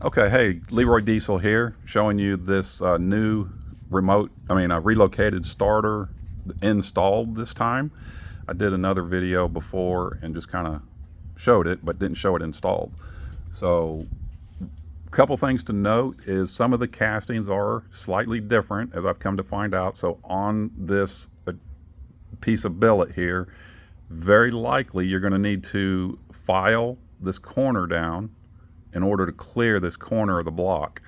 Okay, hey, Leroy Diesel here, showing you this new relocated starter installed this time. I did another video before and just kind of showed it, but didn't show it installed. So, a couple things to note is some of the castings are slightly different, as I've come to find out. So, on this piece of billet here, very likely you're going to need to file this corner down in order to clear this corner of the block.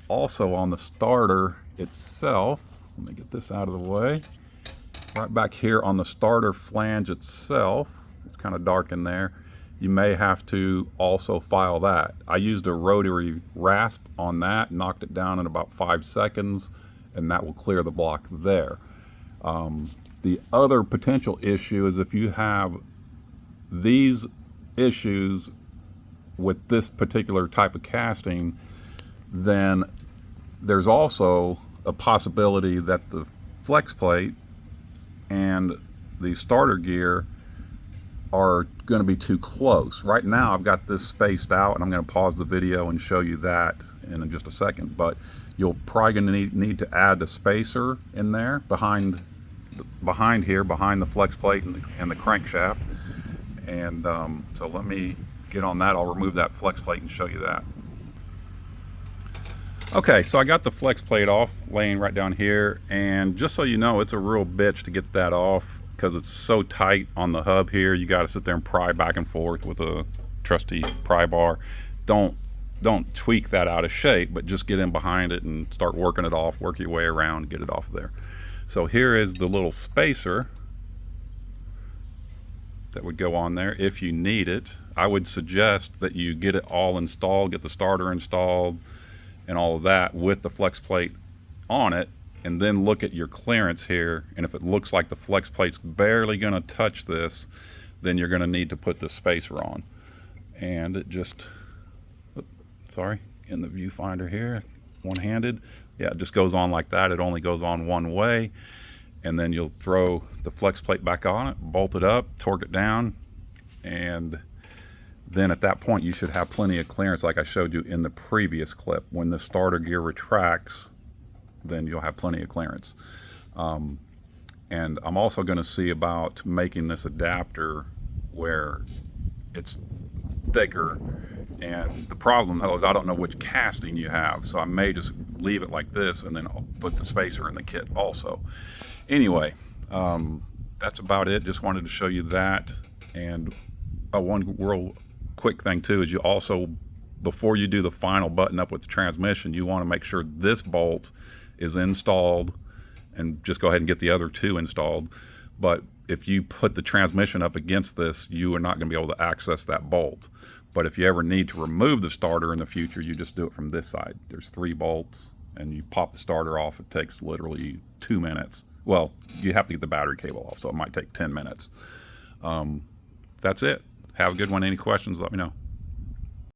Also on the starter itself, let me get this out of the way, right back here on the starter flange itself, it's kind of dark in there, you may have to also file that. I used a rotary rasp on that, knocked it down in about 5 seconds, and that will clear the block there. The other potential issue is if you have these issues with this particular type of casting, then there's also a possibility that the flex plate and the starter gear are going to be too close. Right now I've got this spaced out, and I'm going to pause the video and show you that in just a second, but you'll probably going to need to add a spacer in there behind the flex plate and the crankshaft. And so let me get on that. I'll remove that flex plate and show you that. Okay, so I got the flex plate off, laying right down here, and just so you know, it's a real bitch to get that off because it's so tight on the hub here. You got to sit there and pry back and forth with a trusty pry bar. Don't tweak that out of shape, but just get in behind it and start working it off, work your way around, get it off of there. So here is the little spacer that would go on there if you need it. I would suggest that you get it all installed, get the starter installed and all of that with the flex plate on it, and then look at your clearance here, and if it looks like the flex plate's barely going to touch this, then you're going to need to put the spacer on. And it just, in the viewfinder here, one-handed, yeah, it just goes on like that. It only goes on one way, and then you'll throw the flex plate back on it, bolt it up, torque it down, and then at that point you should have plenty of clearance like I showed you in the previous clip. When the starter gear retracts, then you'll have plenty of clearance. And I'm also going to see about making this adapter where it's thicker, and the problem though is I don't know which casting you have, so I may just leave it like this and then I'll put the spacer in the kit also. Anyway, that's about it. Just wanted to show you that. And one real quick thing too is you also, before you do the final button up with the transmission, you want to make sure this bolt is installed, and just go ahead and get the other two installed. But if you put the transmission up against this, you are not going to be able to access that bolt. But if you ever need to remove the starter in the future, you just do it from this side. There's 3 bolts, and you pop the starter off. It takes literally 2 minutes. Well, you have to get the battery cable off, so it might take 10 minutes. That's it. Have a good one. Any questions, let me know.